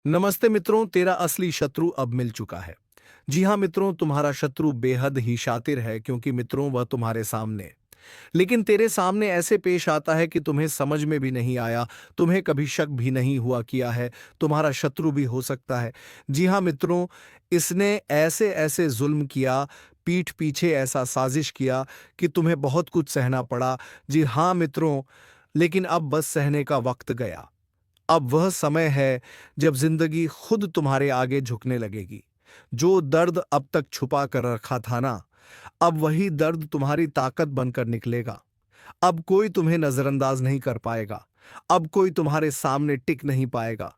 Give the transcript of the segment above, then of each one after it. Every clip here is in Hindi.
नमस्ते मित्रों, तेरा असली शत्रु अब मिल चुका है। जी हाँ मित्रों, तुम्हारा शत्रु बेहद ही शातिर है क्योंकि मित्रों वह तुम्हारे सामने, लेकिन तेरे सामने ऐसे पेश आता है कि तुम्हें समझ में भी नहीं आया, तुम्हें कभी शक भी नहीं हुआ किया है, तुम्हारा शत्रु भी हो सकता है। जी हाँ मित्रों, इसने ऐसे ऐसे जुल्म किया, पीठ पीछे ऐसा साजिश किया कि तुम्हें बहुत कुछ सहना पड़ा। जी हाँ मित्रों, लेकिन अब बस सहने का वक्त गया। अब वह समय है जब जिंदगी खुद तुम्हारे आगे झुकने लगेगी। जो दर्द अब तक छुपा कर रखा था ना, अब वही दर्द तुम्हारी ताकत बनकर निकलेगा। अब कोई तुम्हें नजरअंदाज नहीं कर पाएगा। अब कोई तुम्हारे सामने टिक नहीं पाएगा।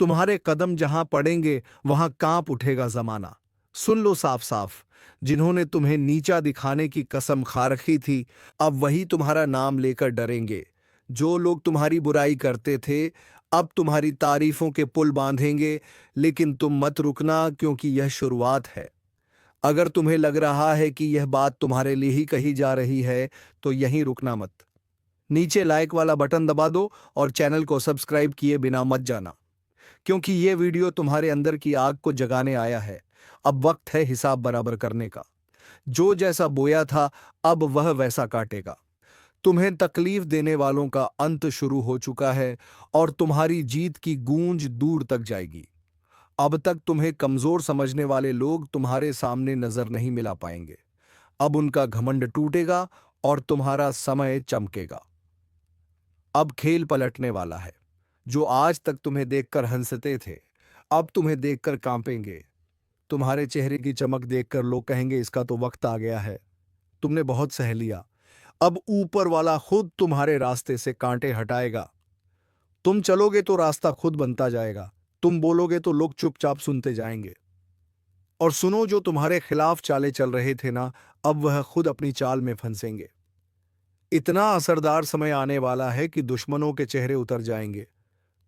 तुम्हारे कदम जहां पड़ेंगे वहां कांप उठेगा जमाना। सुन लो साफ साफ, जिन्होंने तुम्हें नीचा दिखाने की कसम खा रखी थी, अब वही तुम्हारा नाम लेकर डरेंगे। जो लोग तुम्हारी बुराई करते थे, अब तुम्हारी तारीफों के पुल बांधेंगे। लेकिन तुम मत रुकना, क्योंकि यह शुरुआत है। अगर तुम्हें लग रहा है कि यह बात तुम्हारे लिए ही कही जा रही है, तो यहीं रुकना मत। नीचे लाइक वाला बटन दबा दो और चैनल को सब्सक्राइब किए बिना मत जाना, क्योंकि यह वीडियो तुम्हारे अंदर की आग को जगाने आया है। अब वक्त है हिसाब बराबर करने का। जो जैसा बोया था, अब वह वैसा काटेगा। तुम्हें तकलीफ देने वालों का अंत शुरू हो चुका है और तुम्हारी जीत की गूंज दूर तक जाएगी। अब तक तुम्हें कमजोर समझने वाले लोग तुम्हारे सामने नजर नहीं मिला पाएंगे। अब उनका घमंड टूटेगा और तुम्हारा समय चमकेगा। अब खेल पलटने वाला है। जो आज तक तुम्हें देखकर हंसते थे, अब तुम्हें देखकर कांपेंगे। तुम्हारे चेहरे की चमक देखकर लोग कहेंगे, इसका तो वक्त आ गया है। तुमने बहुत सह लिया। अब ऊपर वाला खुद तुम्हारे रास्ते से कांटे हटाएगा। तुम चलोगे तो रास्ता खुद बनता जाएगा। तुम बोलोगे तो लोग चुपचाप सुनते जाएंगे। और सुनो, जो तुम्हारे खिलाफ चाले चल रहे थे ना, अब वह खुद अपनी चाल में फंसेंगे। इतना असरदार समय आने वाला है कि दुश्मनों के चेहरे उतर जाएंगे।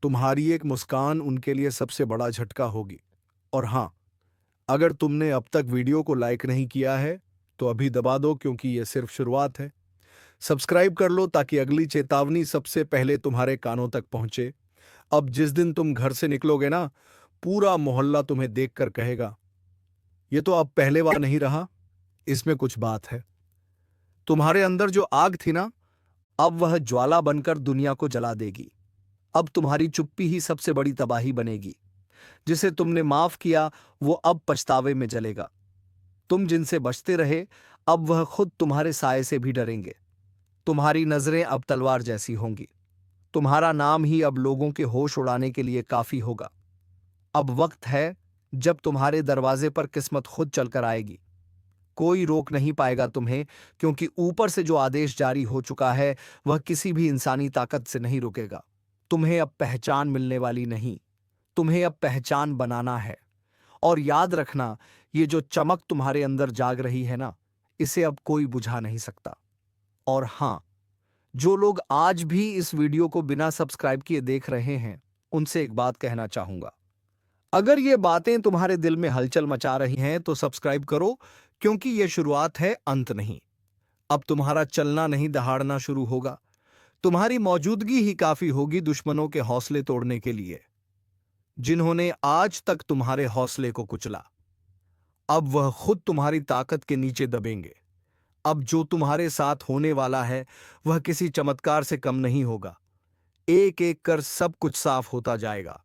तुम्हारी एक मुस्कान उनके लिए सबसे बड़ा झटका होगी। और हाँ, अगर तुमने अब तक वीडियो को लाइक नहीं किया है, तो अभी दबा दो, क्योंकि यह सिर्फ शुरुआत है। सब्सक्राइब कर लो ताकि अगली चेतावनी सबसे पहले तुम्हारे कानों तक पहुंचे। अब जिस दिन तुम घर से निकलोगे ना, पूरा मोहल्ला तुम्हें देखकर कहेगा, ये तो अब पहले वाला नहीं रहा, इसमें कुछ बात है। तुम्हारे अंदर जो आग थी ना, अब वह ज्वाला बनकर दुनिया को जला देगी। अब तुम्हारी चुप्पी ही सबसे बड़ी तबाही बनेगी। जिसे तुमने माफ किया, वो अब पछतावे में जलेगा। तुम जिनसे बचते रहे, अब वह खुद तुम्हारे साए से भी डरेंगे। तुम्हारी नजरें अब तलवार जैसी होंगी। तुम्हारा नाम ही अब लोगों के होश उड़ाने के लिए काफी होगा। अब वक्त है जब तुम्हारे दरवाजे पर किस्मत खुद चलकर आएगी। कोई रोक नहीं पाएगा तुम्हें, क्योंकि ऊपर से जो आदेश जारी हो चुका है, वह किसी भी इंसानी ताकत से नहीं रुकेगा। तुम्हें अब पहचान मिलने वाली नहीं, तुम्हें अब पहचान बनाना है। और याद रखना, ये जो चमक तुम्हारे अंदर जाग रही है ना, इसे अब कोई बुझा नहीं सकता। और हां, जो लोग आज भी इस वीडियो को बिना सब्सक्राइब किए देख रहे हैं, उनसे एक बात कहना चाहूंगा। अगर ये बातें तुम्हारे दिल में हलचल मचा रही हैं, तो सब्सक्राइब करो, क्योंकि ये शुरुआत है, अंत नहीं। अब तुम्हारा चलना नहीं, दहाड़ना शुरू होगा। तुम्हारी मौजूदगी ही काफी होगी दुश्मनों के हौसले तोड़ने के लिए, जिन्होंने आज तक तुम्हारे हौसले को कुचला। अब वह खुद तुम्हारी ताकत के नीचे दबेंगे। अब जो तुम्हारे साथ होने वाला है, वह किसी चमत्कार से कम नहीं होगा। एक एक कर सब कुछ साफ होता जाएगा।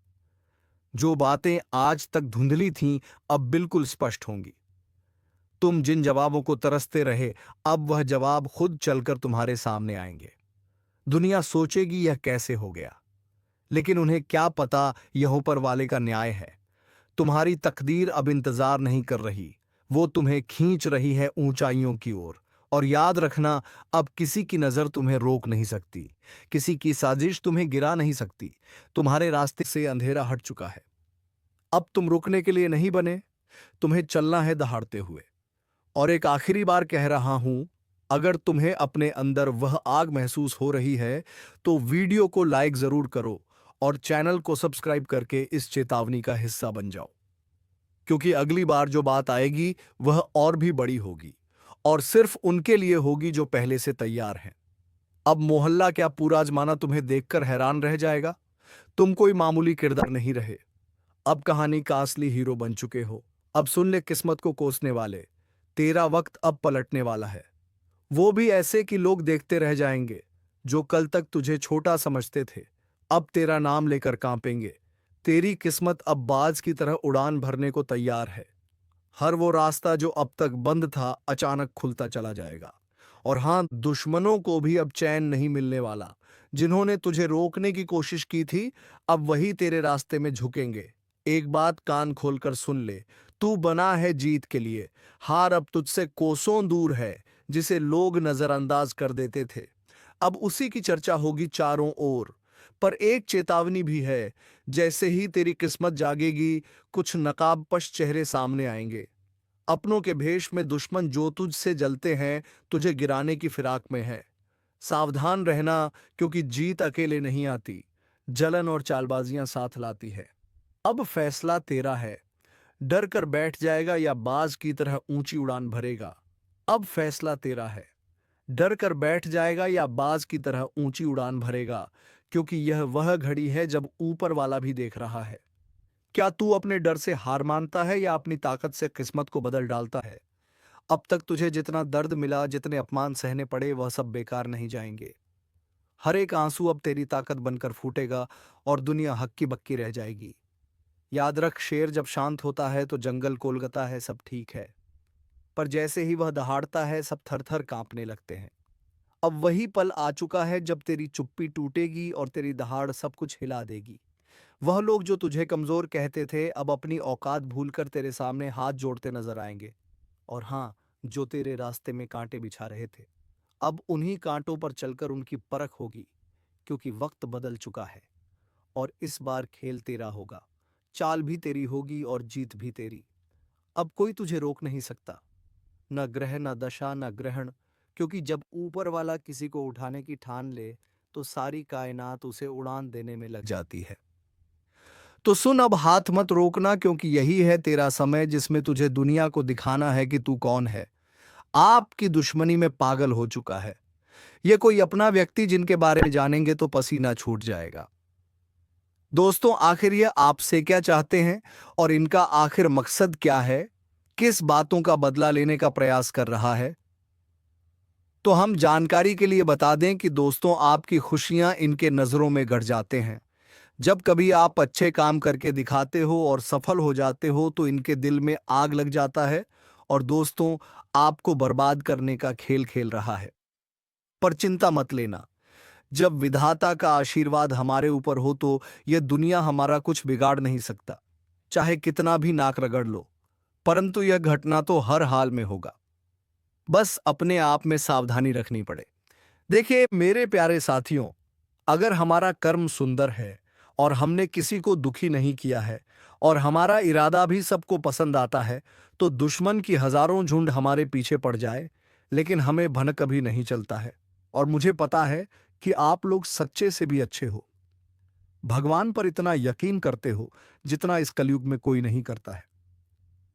जो बातें आज तक धुंधली थीं, अब बिल्कुल स्पष्ट होंगी। तुम जिन जवाबों को तरसते रहे, अब वह जवाब खुद चलकर तुम्हारे सामने आएंगे। दुनिया सोचेगी यह कैसे हो गया, लेकिन उन्हें क्या पता यह ऊपर वाले का न्याय है। तुम्हारी तकदीर अब इंतजार नहीं कर रही, वो तुम्हें खींच रही है ऊंचाइयों की ओर। और याद रखना, अब किसी की नजर तुम्हें रोक नहीं सकती, किसी की साजिश तुम्हें गिरा नहीं सकती। तुम्हारे रास्ते से अंधेरा हट चुका है। अब तुम रुकने के लिए नहीं बने, तुम्हें चलना है दहाड़ते हुए। और एक आखिरी बार कह रहा हूं, अगर तुम्हें अपने अंदर वह आग महसूस हो रही है, तो वीडियो को लाइक जरूर करो और चैनल को सब्सक्राइब करके इस चेतावनी का हिस्सा बन जाओ। क्योंकि अगली बार जो बात आएगी, वह और भी बड़ी होगी, और सिर्फ उनके लिए होगी जो पहले से तैयार हैं। अब मोहल्ला क्या, पूरा जमाना तुम्हें देखकर हैरान रह जाएगा। तुम कोई मामूली किरदार नहीं रहे। अब कहानी का असली हीरो बन चुके हो। अब सुन ले किस्मत को कोसने वाले, तेरा वक्त अब पलटने वाला है। वो भी ऐसे कि लोग देखते रह जाएंगे। जो कल तक तुझे छोटा समझते थे, अब तेरा नाम लेकर कांपेंगे। तेरी किस्मत अब बाज की तरह उड़ान भरने को तैयार है। हर वो रास्ता जो अब तक बंद था अचानक खुलता चला जाएगा। और हाँ, दुश्मनों को भी अब चैन नहीं मिलने वाला। जिन्होंने तुझे रोकने की कोशिश की थी, अब वही तेरे रास्ते में झुकेंगे। एक बात कान खोलकर सुन ले, तू बना है जीत के लिए। हार अब तुझसे कोसों दूर है। जिसे लोग नजरअंदाज कर देते थे, अब उसी की चर्चा होगी चारों ओर। पर एक चेतावनी भी है, जैसे ही तेरी किस्मत जागेगी, कुछ नकाबपोश चेहरे सामने आएंगे। अपनों के भेष में दुश्मन जो तुझसे जलते हैं, तुझे गिराने की फिराक में है। सावधान रहना, क्योंकि जीत अकेले नहीं आती, जलन और चालबाजियां साथ लाती है। अब फैसला तेरा है, डर कर बैठ जाएगा या बाज की तरह ऊंची उड़ान भरेगा। अब फैसला तेरा है, डर कर बैठ जाएगा या बाज की तरह ऊंची उड़ान भरेगा, क्योंकि यह वह घड़ी है जब ऊपर वाला भी देख रहा है। क्या तू अपने डर से हार मानता है या अपनी ताकत से किस्मत को बदल डालता है? अब तक तुझे जितना दर्द मिला, जितने अपमान सहने पड़े, वह सब बेकार नहीं जाएंगे। हर एक आंसू अब तेरी ताकत बनकर फूटेगा और दुनिया हक्की बक्की रह जाएगी। याद रख, शेर जब शांत होता है तो जंगल कोलकाता है, सब ठीक है। पर जैसे ही वह दहाड़ता है, सब थर थर कांपने लगते हैं। अब वही पल आ चुका है जब तेरी चुप्पी टूटेगी और तेरी दहाड़ सब कुछ हिला देगी। वह लोग जो तुझे कमजोर कहते थे, अब अपनी औकात भूलकर तेरे सामने हाथ जोड़ते नजर आएंगे। और हाँ, जो तेरे रास्ते में कांटे बिछा रहे थे, अब उन्हीं कांटों पर चलकर उनकी परख होगी। क्योंकि वक्त बदल चुका है और इस बार खेल तेरा होगा। चाल भी तेरी होगी और जीत भी तेरी। अब कोई तुझे रोक नहीं सकता, न ग्रह, न दशा, न ग्रहण। क्योंकि जब ऊपर वाला किसी को उठाने की ठान ले, तो सारी कायनात उसे उड़ान देने में लग जाती है। तो सुन, अब हाथ मत रोकना, क्योंकि यही है तेरा समय जिसमें तुझे दुनिया को दिखाना है कि तू कौन है। आपकी दुश्मनी में पागल हो चुका है ये कोई अपना व्यक्ति, जिनके बारे में जानेंगे तो पसीना छूट जाएगा। दोस्तों, आखिर ये आपसे क्या चाहते हैं और इनका आखिर मकसद क्या है? किस बातों का बदला लेने का प्रयास कर रहा है? तो हम जानकारी के लिए बता दें कि दोस्तों, आपकी खुशियां इनके नजरों में गड़ जाते हैं। जब कभी आप अच्छे काम करके दिखाते हो और सफल हो जाते हो, तो इनके दिल में आग लग जाता है और दोस्तों, आपको बर्बाद करने का खेल खेल रहा है। पर चिंता मत लेना, जब विधाता का आशीर्वाद हमारे ऊपर हो तो यह दुनिया हमारा कुछ बिगाड़ नहीं सकता, चाहे कितना भी नाक रगड़ लो। परंतु यह घटना तो हर हाल में होगा, बस अपने आप में सावधानी रखनी पड़े। देखिए मेरे प्यारे साथियों, अगर हमारा कर्म सुंदर है और हमने किसी को दुखी नहीं किया है और हमारा इरादा भी सबको पसंद आता है, तो दुश्मन की हजारों झुंड हमारे पीछे पड़ जाए, लेकिन हमें भनक कभी नहीं चलता है। और मुझे पता है कि आप लोग सच्चे से भी अच्छे हो, भगवान पर इतना यकीन करते हो जितना इस कलयुग में कोई नहीं करता है।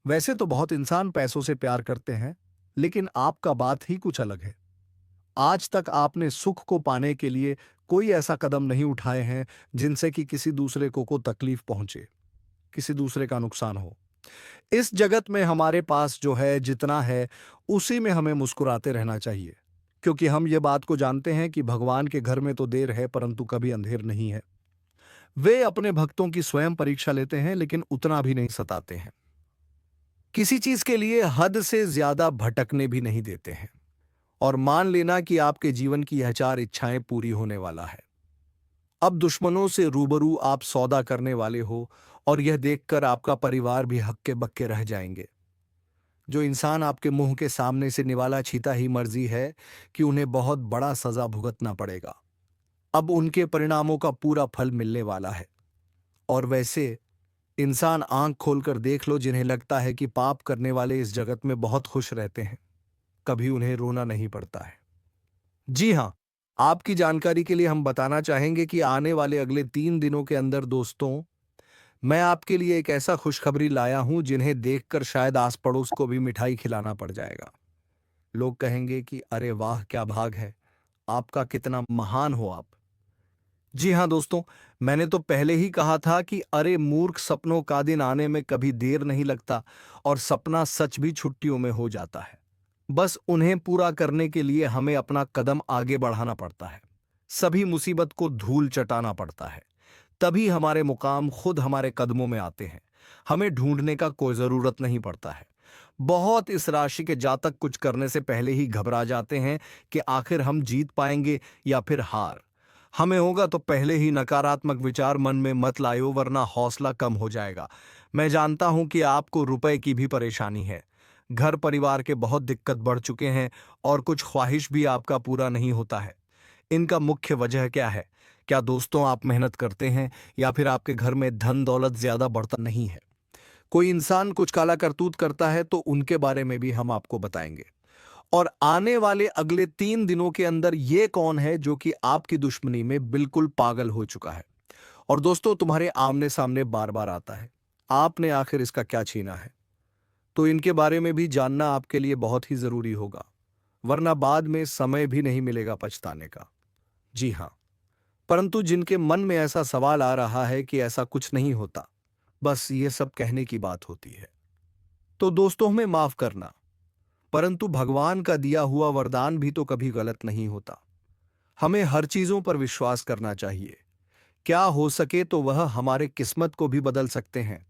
वैसे तो बहुत इंसान पैसों से प्यार करते हैं, लेकिन आपका बात ही कुछ अलग है। आज तक आपने सुख को पाने के लिए कोई ऐसा कदम नहीं उठाए हैं जिनसे कि किसी दूसरे को तकलीफ पहुंचे, किसी दूसरे का नुकसान हो। इस जगत में हमारे पास जो है, जितना है, उसी में हमें मुस्कुराते रहना चाहिए। क्योंकि हम ये बात को जानते हैं कि भगवान के घर में तो देर है, परंतु कभी अंधेर नहीं है। वे अपने भक्तों की स्वयं परीक्षा लेते हैं, लेकिन उतना भी नहीं सताते हैं। किसी चीज के लिए हद से ज्यादा भटकने भी नहीं देते हैं। और मान लेना कि आपके जीवन की यह चार इच्छाएं पूरी होने वाला है। अब दुश्मनों से रूबरू आप सौदा करने वाले हो और यह देखकर आपका परिवार भी हक्के बक्के रह जाएंगे। जो इंसान आपके मुंह के सामने से निवाला छीता ही मर्जी है कि उन्हें बहुत बड़ा सजा भुगतना पड़ेगा। अब उनके परिणामों का पूरा फल मिलने वाला है। और वैसे इंसान आंख खोलकर देख लो, जिन्हें लगता है कि पाप करने वाले इस जगत में बहुत खुश रहते हैं, कभी उन्हें रोना नहीं पड़ता है। जी हाँ, आपकी जानकारी के लिए हम बताना चाहेंगे कि आने वाले अगले 3 दिनों के अंदर दोस्तों, मैं आपके लिए एक ऐसा खुशखबरी लाया हूं जिन्हें देखकर शायद आस पड़ोस को भी मिठाई खिलाना पड़ जाएगा। लोग कहेंगे कि अरे वाह, क्या भाग है आपका, कितना महान हो आप। जी हाँ दोस्तों, मैंने तो पहले ही कहा था कि अरे मूर्ख, सपनों का दिन आने में कभी देर नहीं लगता और सपना सच भी छुट्टियों में हो जाता है। बस उन्हें पूरा करने के लिए हमें अपना कदम आगे बढ़ाना पड़ता है। सभी मुसीबत को धूल चटाना पड़ता है। तभी हमारे मुकाम खुद हमारे कदमों में आते हैं। हमें ढूंढने का कोई जरूरत नहीं पड़ता है। बहुत इस राशि के जातक कुछ करने से पहले ही घबरा जाते हैं कि आखिर हम जीत पाएंगे या फिर हार। हमें होगा तो पहले ही नकारात्मक विचार मन में मत लायो, वरना हौसला कम हो जाएगा। मैं जानता हूं कि आपको रुपए की भी परेशानी है। घर परिवार के बहुत दिक्कत बढ़ चुके हैं और कुछ ख्वाहिश भी आपका पूरा नहीं होता है। इनका मुख्य वजह क्या है? क्या दोस्तों आप मेहनत करते हैं या फिर आपके घर में धन दौलत ज्यादा बढ़ता नहीं है? कोई इंसान कुछ काला करतूत करता है तो उनके बारे में भी हम आपको बताएंगे। और आने वाले अगले 3 दिनों के अंदर ये कौन है जो कि आपकी दुश्मनी में बिल्कुल पागल हो चुका है और दोस्तों तुम्हारे आमने सामने बार बार आता है। आपने आखिर इसका क्या छीना है? तो इनके बारे में भी जानना आपके लिए बहुत ही जरूरी होगा, वरना बाद में समय भी नहीं मिलेगा पछताने का। जी हाँ, परंतु जिनके मन में ऐसा सवाल आ रहा है कि ऐसा कुछ नहीं होता, बस ये सब कहने की बात होती है, तो दोस्तों हमें माफ करना। परंतु भगवान का दिया हुआ वरदान भी तो कभी गलत नहीं होता। हमें हर चीजों पर विश्वास करना चाहिए। क्या हो सके तो वह हमारे किस्मत को भी बदल सकते हैं।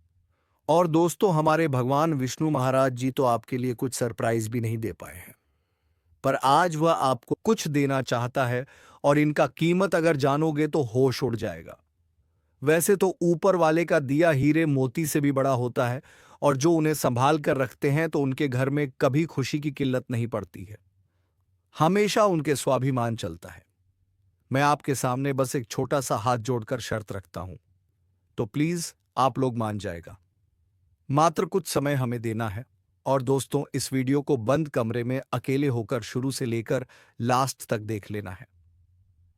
और दोस्तों हमारे भगवान विष्णु महाराज जी तो आपके लिए कुछ सरप्राइज भी नहीं दे पाए हैं, पर आज वह आपको कुछ देना चाहता है और इनका कीमत अगर जानोगे तो होश उड़ जाएगा। वैसे तो ऊपर वाले का दिया हीरे मोती से भी बड़ा होता है और जो उन्हें संभाल कर रखते हैं तो उनके घर में कभी खुशी की किल्लत नहीं पड़ती है। हमेशा उनके स्वाभिमान चलता है। मैं आपके सामने बस एक छोटा सा हाथ जोड़कर शर्त रखता हूं, तो प्लीज आप लोग मान जाएगा। मात्र कुछ समय हमें देना है और दोस्तों इस वीडियो को बंद कमरे में अकेले होकर शुरू से लेकर लास्ट तक देख लेना है।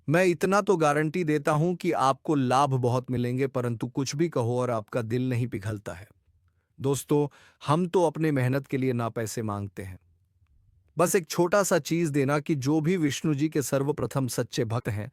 मैं इतना तो गारंटी देता हूं कि आपको लाभ बहुत मिलेंगे, परंतु कुछ भी कहो और आपका दिल नहीं पिघलता है। दोस्तों, हम तो अपने मेहनत के लिए ना पैसे मांगते हैं, बस एक छोटा सा चीज देना कि जो भी विष्णु जी के सर्वप्रथम सच्चे भक्त हैं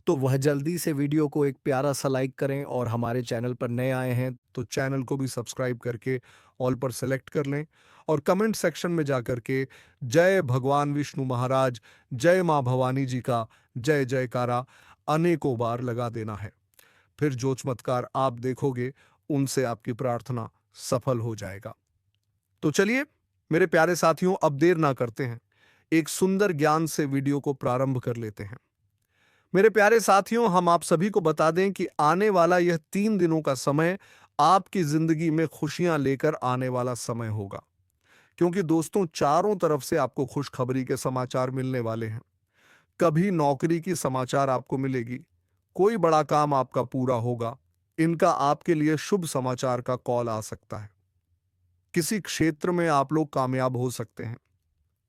तो वह जल्दी से वीडियो को एक प्यारा सा लाइक करें और हमारे चैनल पर नए आए हैं तो चैनल को भी सब्सक्राइब करके ऑल पर सेलेक्ट कर लें और कमेंट सेक्शन में जा करके जय भगवान विष्णु महाराज, जय माँ भवानी जी का जय जयकारा अनेकों बार लगा देना है। फिर जो चमत्कार आप देखोगे उनसे आपकी प्रार्थना सफल हो जाएगा। तो चलिए मेरे प्यारे साथियों, अब देर ना करते हैं, एक सुंदर ज्ञान से वीडियो को प्रारंभ कर लेते हैं। मेरे प्यारे साथियों, हम आप सभी को बता दें कि आने वाला यह 3 दिनों का समय आपकी जिंदगी में खुशियां लेकर आने वाला समय होगा, क्योंकि दोस्तों चारों तरफ से आपको खुशखबरी के समाचार मिलने वाले हैं। कभी नौकरी की समाचार आपको मिलेगी, कोई बड़ा काम आपका पूरा होगा, इनका आपके लिए शुभ समाचार का कॉल आ सकता है। किसी क्षेत्र में आप लोग कामयाब हो सकते हैं।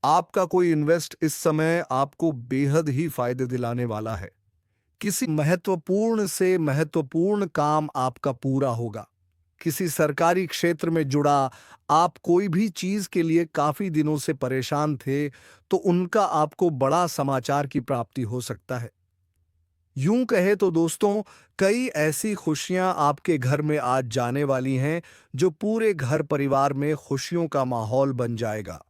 आपका कोई इन्वेस्ट इस समय आपको बेहद ही फायदे दिलाने वाला है। किसी महत्वपूर्ण से महत्वपूर्ण काम आपका पूरा होगा। किसी सरकारी क्षेत्र में जुड़ा आप कोई भी चीज के लिए काफी दिनों से परेशान थे तो उनका आपको बड़ा समाचार की प्राप्ति हो सकता है। यूं कहे तो दोस्तों कई ऐसी खुशियां आपके घर में आज जाने वाली हैं जो पूरे घर परिवार में खुशियों का माहौल बन जाएगा।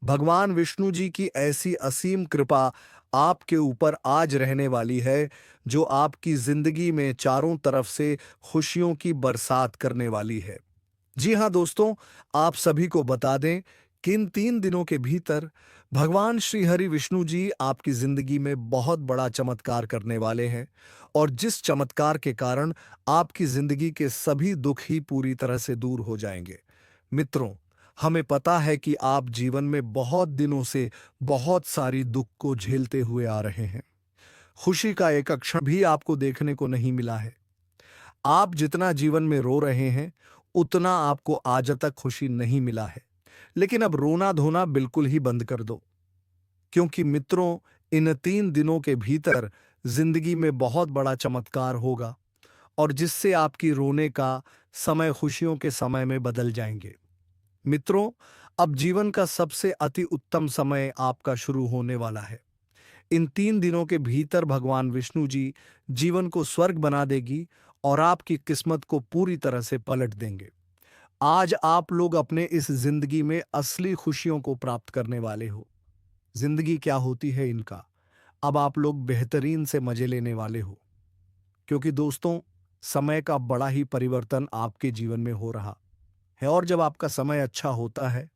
भगवान विष्णु जी की ऐसी असीम कृपा आपके ऊपर आज रहने वाली है जो आपकी जिंदगी में चारों तरफ से खुशियों की बरसात करने वाली है। जी हाँ दोस्तों, आप सभी को बता दें कि इन 3 दिनों के भीतर भगवान श्री हरि विष्णु जी आपकी जिंदगी में बहुत बड़ा चमत्कार करने वाले हैं और जिस चमत्कार के कारण आपकी जिंदगी के सभी दुख ही पूरी तरह से दूर हो जाएंगे। मित्रों, हमें पता है कि आप जीवन में बहुत दिनों से बहुत सारी दुख को झेलते हुए आ रहे हैं। खुशी का एक अक्षर भी आपको देखने को नहीं मिला है। आप जितना जीवन में रो रहे हैं उतना आपको आज तक खुशी नहीं मिला है। लेकिन अब रोना धोना बिल्कुल ही बंद कर दो, क्योंकि मित्रों इन 3 दिनों के भीतर जिंदगी में बहुत बड़ा चमत्कार होगा और जिससे आपकी रोने का समय खुशियों के समय में बदल जाएंगे। मित्रों, अब जीवन का सबसे अति उत्तम समय आपका शुरू होने वाला है। इन 3 दिनों के भीतर भगवान विष्णु जी जीवन को स्वर्ग बना देगी और आपकी किस्मत को पूरी तरह से पलट देंगे। आज आप लोग अपने इस जिंदगी में असली खुशियों को प्राप्त करने वाले हो। जिंदगी क्या होती है इनका, अब आप लोग बेहतरीन से मजे लेने वाले हो। क्योंकि दोस्तों, समय का बड़ा ही परिवर्तन आपके जीवन में हो रहा है और जब आपका समय अच्छा होता है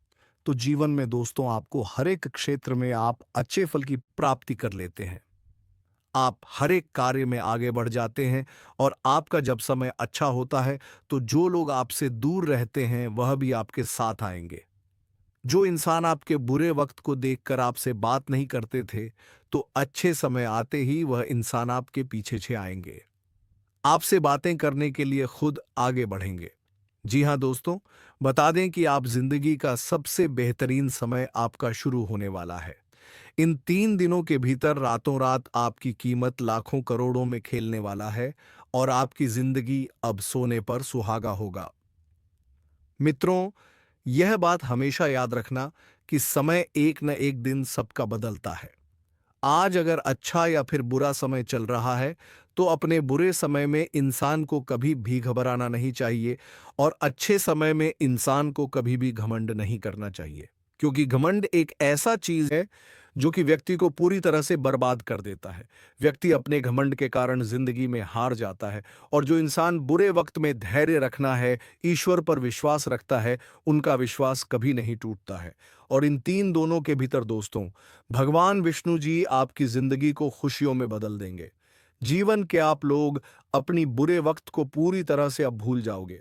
तो जीवन में दोस्तों आपको हर एक क्षेत्र में आप अच्छे फल की प्राप्ति कर लेते हैं। आप हर एक कार्य में आगे बढ़ जाते हैं और आपका जब समय अच्छा होता है तो जो लोग आपसे दूर रहते हैं वह भी आपके साथ आएंगे। जो इंसान आपके बुरे वक्त को देखकर आपसे बात नहीं करते थे, तो अच्छे समय आते ही वह इंसान आपके पीछे आएंगे, आपसे बातें करने के लिए खुद आगे बढ़ेंगे। जी हाँ दोस्तों, बता दें कि आप जिंदगी का सबसे बेहतरीन समय आपका शुरू होने वाला है। इन 3 दिनों के भीतर रातों रात आपकी कीमत लाखों करोड़ों में खेलने वाला है और आपकी जिंदगी अब सोने पर सुहागा होगा। मित्रों, यह बात हमेशा याद रखना कि समय एक न एक दिन सबका बदलता है। आज अगर अच्छा या फिर बुरा समय चल रहा है तो अपने बुरे समय में इंसान को कभी भी घबराना नहीं चाहिए और अच्छे समय में इंसान को कभी भी घमंड नहीं करना चाहिए, क्योंकि घमंड एक ऐसा चीज है जो कि व्यक्ति को पूरी तरह से बर्बाद कर देता है। व्यक्ति अपने घमंड के कारण जिंदगी में हार जाता है और जो इंसान बुरे वक्त में धैर्य रखना है, ईश्वर पर विश्वास रखता है, उनका विश्वास कभी नहीं टूटता है। और इन 3 दोनों के भीतर दोस्तों, भगवान विष्णु जी आपकी जिंदगी को खुशियों में बदल देंगे। जीवन के आप लोग अपनी बुरे वक्त को पूरी तरह से अब भूल जाओगे,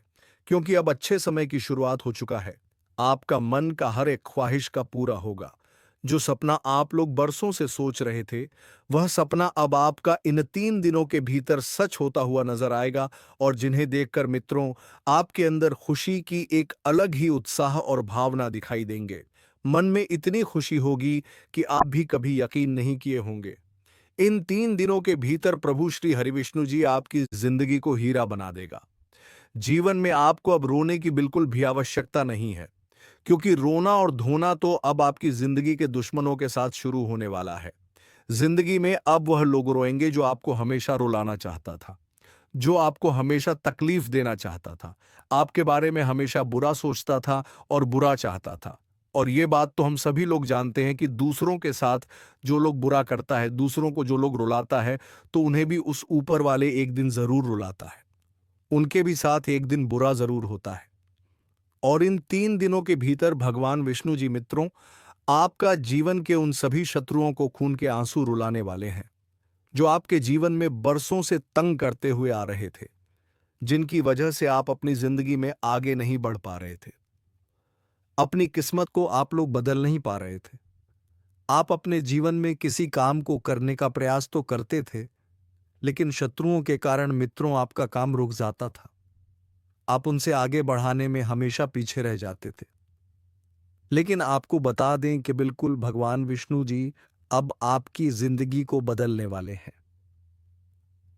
क्योंकि अब अच्छे समय की शुरुआत हो चुका है। आपका मन का हर एक ख्वाहिश का पूरा होगा। जो सपना आप लोग बरसों से सोच रहे थे, वह सपना अब आपका इन 3 दिनों के भीतर सच होता हुआ नजर आएगा और जिन्हें देखकर मित्रों आपके अंदर खुशी की एक अलग ही उत्साह और भावना दिखाई देंगे। मन में इतनी खुशी होगी कि आप भी कभी यकीन नहीं किए होंगे। इन 3 दिनों के भीतर प्रभु श्री हरिविष्णु जी आपकी जिंदगी को हीरा बना देगा। जीवन में आपको अब रोने की बिल्कुल भी आवश्यकता नहीं है, क्योंकि रोना और धोना तो अब आपकी जिंदगी के दुश्मनों के साथ शुरू होने वाला है। जिंदगी में अब वह लोग रोएंगे जो आपको हमेशा रुलाना चाहता था, जो आपको हमेशा तकलीफ देना चाहता था, आपके बारे में हमेशा बुरा सोचता था और बुरा चाहता था। और ये बात तो हम सभी लोग जानते हैं कि दूसरों के साथ जो लोग बुरा करता है, दूसरों को जो लोग रुलाता है, तो उन्हें भी उस ऊपर वाले एक दिन जरूर रुलाता है। उनके भी साथ एक दिन बुरा जरूर होता है। और इन 3 दिनों के भीतर भगवान विष्णु जी मित्रों आपका जीवन के उन सभी शत्रुओं को खून के आंसू रुलाने वाले हैं, जो आपके जीवन में बरसों से तंग करते हुए आ रहे थे, जिनकी वजह से आप अपनी जिंदगी में आगे नहीं बढ़ पा रहे थे। अपनी किस्मत को आप लोग बदल नहीं पा रहे थे। आप अपने जीवन में किसी काम को करने का प्रयास तो करते थे, लेकिन शत्रुओं के कारण मित्रों आपका काम रुक जाता था। आप उनसे आगे बढ़ाने में हमेशा पीछे रह जाते थे। लेकिन आपको बता दें कि बिल्कुल भगवान विष्णु जी अब आपकी जिंदगी को बदलने वाले हैं।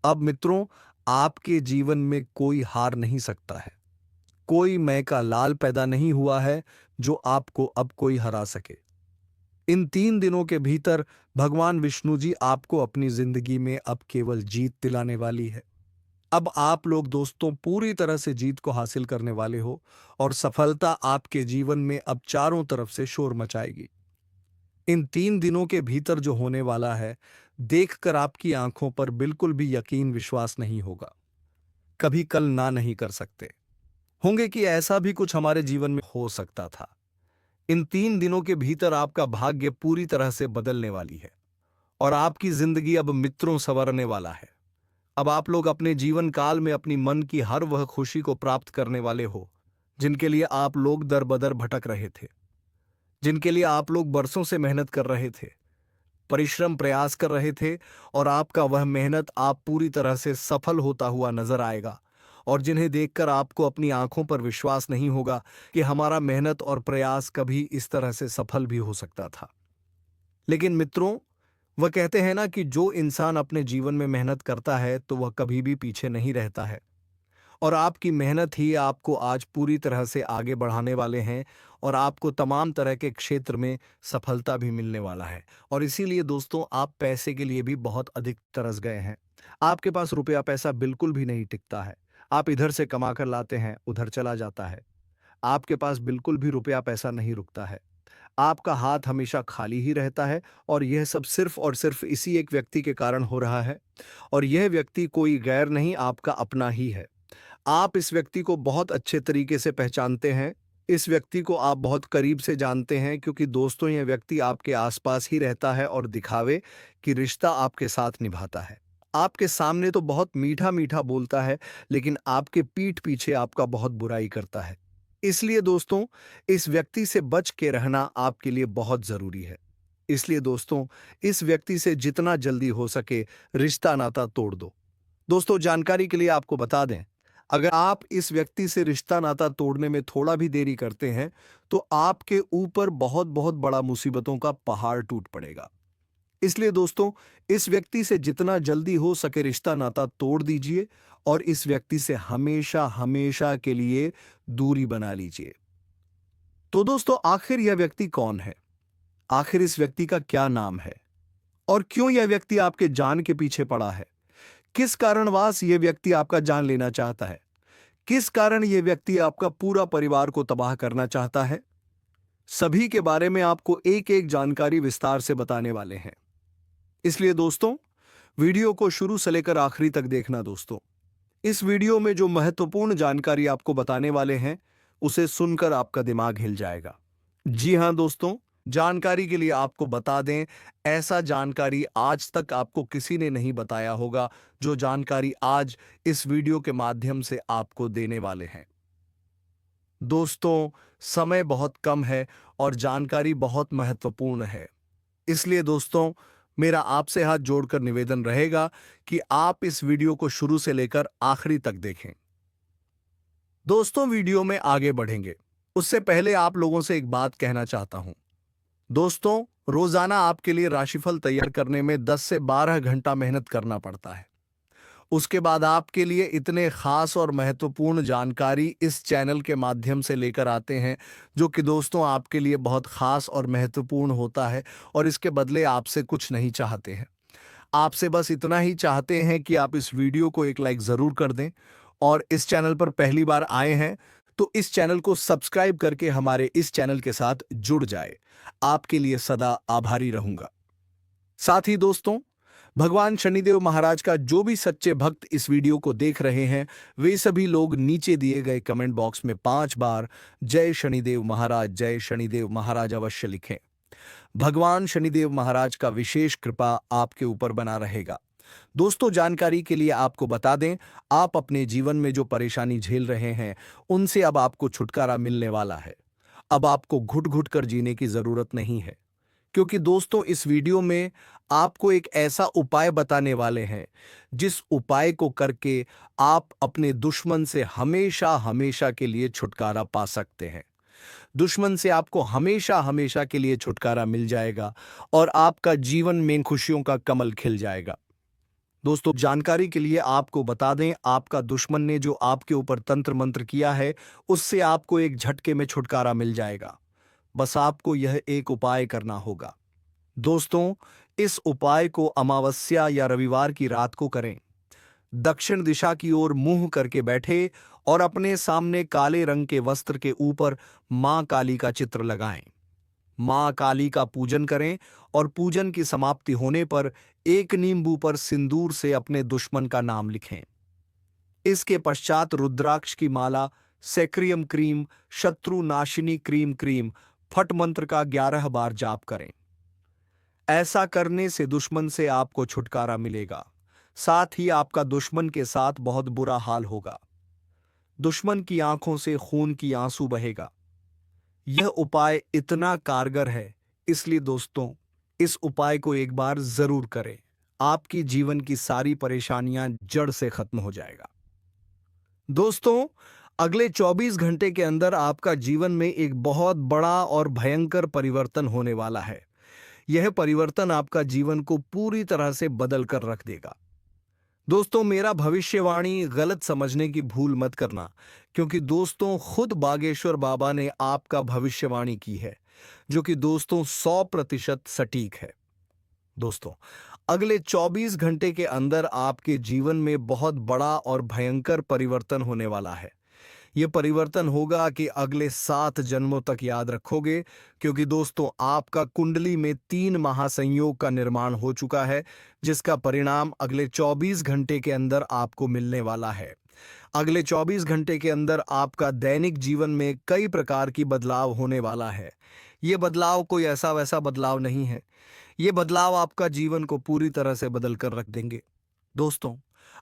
अब मित्रों, आपके जीवन में कोई हार नहीं सकता है। कोई मैं का लाल पैदा नहीं हुआ है जो आपको अब कोई हरा सके। इन 3 दिनों के भीतर भगवान विष्णु जी आपको अपनी जिंदगी में अब केवल जीत दिलाने वाली है। अब आप लोग दोस्तों पूरी तरह से जीत को हासिल करने वाले हो और सफलता आपके जीवन में अब चारों तरफ से शोर मचाएगी। इन 3 दिनों के भीतर जो होने वाला है, देखकर आपकी आंखों पर बिल्कुल भी यकीन विश्वास नहीं होगा। कभी कल ना नहीं कर सकते होंगे कि ऐसा भी कुछ हमारे जीवन में हो सकता था। इन 3 दिनों के भीतर आपका भाग्य पूरी तरह से बदलने वाली है और आपकी जिंदगी अब मित्रों संवरने वाला है। अब आप लोग अपने जीवन काल में अपनी मन की हर वह खुशी को प्राप्त करने वाले हो, जिनके लिए आप लोग दर बदर भटक रहे थे, जिनके लिए आप लोग बरसों से मेहनत कर रहे थे, परिश्रम प्रयास कर रहे थे और आपका वह मेहनत आप पूरी तरह से सफल होता हुआ नजर आएगा और जिन्हें देखकर आपको अपनी आंखों पर विश्वास नहीं होगा कि हमारा मेहनत और प्रयास कभी इस तरह से सफल भी हो सकता था। लेकिन मित्रों, वह कहते हैं ना कि जो इंसान अपने जीवन में मेहनत करता है तो वह कभी भी पीछे नहीं रहता है और आपकी मेहनत ही आपको आज पूरी तरह से आगे बढ़ाने वाले हैं और आपको तमाम तरह के क्षेत्र में सफलता भी मिलने वाला है। और इसीलिए दोस्तों आप पैसे के लिए भी बहुत अधिक तरस गए हैं। आपके पास रुपया पैसा बिल्कुल भी नहीं टिकता है। आप इधर से कमा कर लाते हैं, उधर चला जाता है। आपके पास बिल्कुल भी रुपया पैसा नहीं रुकता है। आपका हाथ हमेशा खाली ही रहता है और यह सब सिर्फ और सिर्फ इसी एक व्यक्ति के कारण हो रहा है। और यह व्यक्ति कोई गैर नहीं, आपका अपना ही है। आप इस व्यक्ति को बहुत अच्छे तरीके से पहचानते हैं। इस व्यक्ति को आप बहुत करीब से जानते हैं क्योंकि दोस्तों यह व्यक्ति आपके आसपास ही रहता है और दिखावे कि रिश्ता आपके साथ निभाता है। आपके सामने तो बहुत मीठा मीठा बोलता है, लेकिन आपके पीठ पीछे आपका बहुत बुराई करता है। इसलिए दोस्तों इस व्यक्ति से बच के रहना आपके लिए बहुत जरूरी है। इसलिए दोस्तों इस व्यक्ति से जितना जल्दी हो सके रिश्ता नाता तोड़ दो। दोस्तों जानकारी के लिए आपको बता दें, अगर आप इस व्यक्ति से रिश्ता नाता तोड़ने में थोड़ा भी देरी करते हैं तो आपके ऊपर बहुत बहुत बड़ा मुसीबतों का पहाड़ टूट पड़ेगा। इसलिए दोस्तों इस व्यक्ति से जितना जल्दी हो सके रिश्ता नाता तोड़ दीजिए और इस व्यक्ति से हमेशा हमेशा के लिए दूरी बना लीजिए। तो दोस्तों आखिर यह व्यक्ति कौन है? आखिर इस व्यक्ति का क्या नाम है और क्यों यह व्यक्ति आपके जान के पीछे पड़ा है? किस कारणवश यह व्यक्ति आपका जान लेना चाहता है? किस कारण यह व्यक्ति आपका पूरा परिवार को तबाह करना चाहता है? सभी के बारे में आपको एक एक जानकारी विस्तार से बताने वाले हैं। इसलिए दोस्तों वीडियो को शुरू से लेकर आखिरी तक देखना। दोस्तों इस वीडियो में जो महत्वपूर्ण जानकारी आपको बताने वाले हैं उसे सुनकर आपका दिमाग हिल जाएगा। जी हां दोस्तों, जानकारी के लिए आपको बता दें, ऐसा जानकारी आज तक आपको किसी ने नहीं बताया होगा जो जानकारी आज इस वीडियो के माध्यम से आपको देने वाले हैं। दोस्तों समय बहुत कम है और जानकारी बहुत महत्वपूर्ण है। इसलिए दोस्तों मेरा आपसे हाथ जोड़कर निवेदन रहेगा कि आप इस वीडियो को शुरू से लेकर आखिरी तक देखें। दोस्तों वीडियो में आगे बढ़ेंगे उससे पहले आप लोगों से एक बात कहना चाहता हूं। दोस्तों रोजाना आपके लिए राशिफल तैयार करने में 10 से 12 घंटा मेहनत करना पड़ता है। उसके बाद आपके लिए इतने खास और महत्वपूर्ण जानकारी इस चैनल के माध्यम से लेकर आते हैं जो कि दोस्तों आपके लिए बहुत खास और महत्वपूर्ण होता है और इसके बदले आपसे कुछ नहीं चाहते हैं। आपसे बस इतना ही चाहते हैं कि आप इस वीडियो को एक लाइक ज़रूर कर दें और इस चैनल पर पहली बार आए हैं तो इस चैनल को सब्सक्राइब करके हमारे इस चैनल के साथ जुड़ जाए। आपके लिए सदा आभारी रहूंगा। साथ ही दोस्तों भगवान शनिदेव महाराज का जो भी सच्चे भक्त इस वीडियो को देख रहे हैं वे सभी लोग नीचे दिए गए कमेंट बॉक्स में 5 बार जय शनिदेव महाराज अवश्य लिखें। भगवान शनिदेव महाराज का विशेष कृपा आपके ऊपर बना रहेगा। दोस्तों जानकारी के लिए आपको बता दें, आप अपने जीवन में जो परेशानी झेल रहे हैं उनसे अब आपको छुटकारा मिलने वाला है। अब आपको घुट घुट कर जीने की जरूरत नहीं है, क्योंकि दोस्तों इस वीडियो में आपको एक ऐसा उपाय बताने वाले हैं जिस उपाय को करके आप अपने दुश्मन से हमेशा हमेशा के लिए छुटकारा पा सकते हैं। दुश्मन से आपको हमेशा हमेशा के लिए छुटकारा मिल जाएगा और आपका जीवन में खुशियों का कमल खिल जाएगा। दोस्तों जानकारी के लिए आपको बता दें, आपका दुश्मन ने जो आपके ऊपर तंत्र मंत्र किया है उससे आपको एक झटके में छुटकारा मिल जाएगा। बस आपको यह एक उपाय करना होगा। दोस्तों इस उपाय को अमावस्या या रविवार की रात को करें। दक्षिण दिशा की ओर मुंह करके बैठे और अपने सामने काले रंग के वस्त्र के ऊपर मां काली का चित्र लगाएं। मां काली का पूजन करें और पूजन की समाप्ति होने पर एक नींबू पर सिंदूर से अपने दुश्मन का नाम लिखें। इसके पश्चात रुद्राक्ष की माला, सेक्रियम क्रीम, शत्रु नाशिनी क्रीम क्रीम फट मंत्र का 11 बार जाप करें। ऐसा करने से दुश्मन से आपको छुटकारा मिलेगा। साथ ही आपका दुश्मन के साथ बहुत बुरा हाल होगा। दुश्मन की आंखों से खून की आंसू बहेगा। यह उपाय इतना कारगर है, इसलिए दोस्तों इस उपाय को एक बार जरूर करें। आपकी जीवन की सारी परेशानियां जड़ से खत्म हो जाएगा। दोस्तों अगले 24 घंटे के अंदर आपका जीवन में एक बहुत बड़ा और भयंकर परिवर्तन होने वाला है। यह परिवर्तन आपका जीवन को पूरी तरह से बदल कर रख देगा। दोस्तों, मेरा भविष्यवाणी गलत समझने की भूल मत करना, क्योंकि दोस्तों खुद बागेश्वर बाबा ने आपका भविष्यवाणी की है, जो कि दोस्तों 100% सटीक है। दोस्तों, अगले 24 घंटे के अंदर आपके जीवन में बहुत बड़ा और भयंकर परिवर्तन होने वाला है। ये परिवर्तन होगा कि अगले 7 जन्मों तक याद रखोगे, क्योंकि दोस्तों आपका कुंडली में 3 महासंयोग का निर्माण हो चुका है, जिसका परिणाम अगले 24 घंटे के अंदर आपको मिलने वाला है। अगले 24 घंटे के अंदर आपका दैनिक जीवन में कई प्रकार की बदलाव होने वाला है। ये बदलाव कोई ऐसा वैसा बदलाव नहीं है। ये बदलाव आपका जीवन को पूरी तरह से बदल कर रख देंगे। दोस्तों,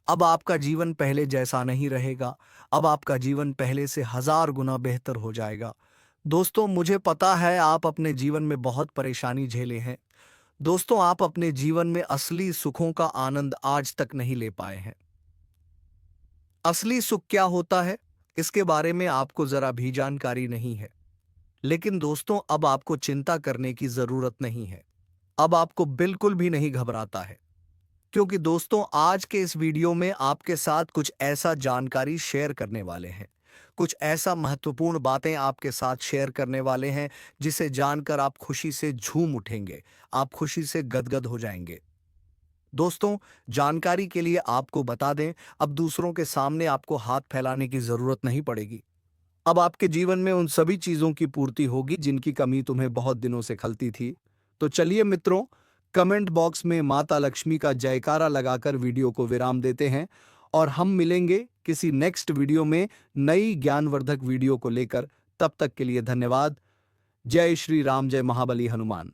अब आपका जीवन पहले जैसा नहीं रहेगा। अब आपका जीवन पहले से 1000 गुना बेहतर हो जाएगा। दोस्तों, मुझे पता है आप अपने जीवन में बहुत परेशानी झेले हैं। दोस्तों, आप अपने जीवन में असली सुखों का आनंद आज तक नहीं ले पाए हैं। असली सुख क्या होता है, इसके बारे में आपको जरा भी जानकारी नहीं है। लेकिन दोस्तों, अब आपको चिंता करने की जरूरत नहीं है। अब आपको बिल्कुल भी नहीं घबराता है, क्योंकि दोस्तों आज के इस वीडियो में आपके साथ कुछ ऐसा जानकारी शेयर करने वाले हैं। कुछ ऐसा महत्वपूर्ण बातें आपके साथ शेयर करने वाले हैं, जिसे जानकर आप खुशी से झूम उठेंगे। आप खुशी से गदगद हो जाएंगे। दोस्तों, जानकारी के लिए आपको बता दें, अब दूसरों के सामने आपको हाथ फैलाने की जरूरत नहीं पड़ेगी। अब आपके जीवन में उन सभी चीजों की पूर्ति होगी जिनकी कमी तुम्हें बहुत दिनों से खलती थी। तो चलिए मित्रों, कमेंट बॉक्स में माता लक्ष्मी का जयकारा लगाकर वीडियो को विराम देते हैं, और हम मिलेंगे किसी नेक्स्ट वीडियो में नई ज्ञानवर्धक वीडियो को लेकर। तब तक के लिए धन्यवाद। जय श्री राम, जय महाबली हनुमान।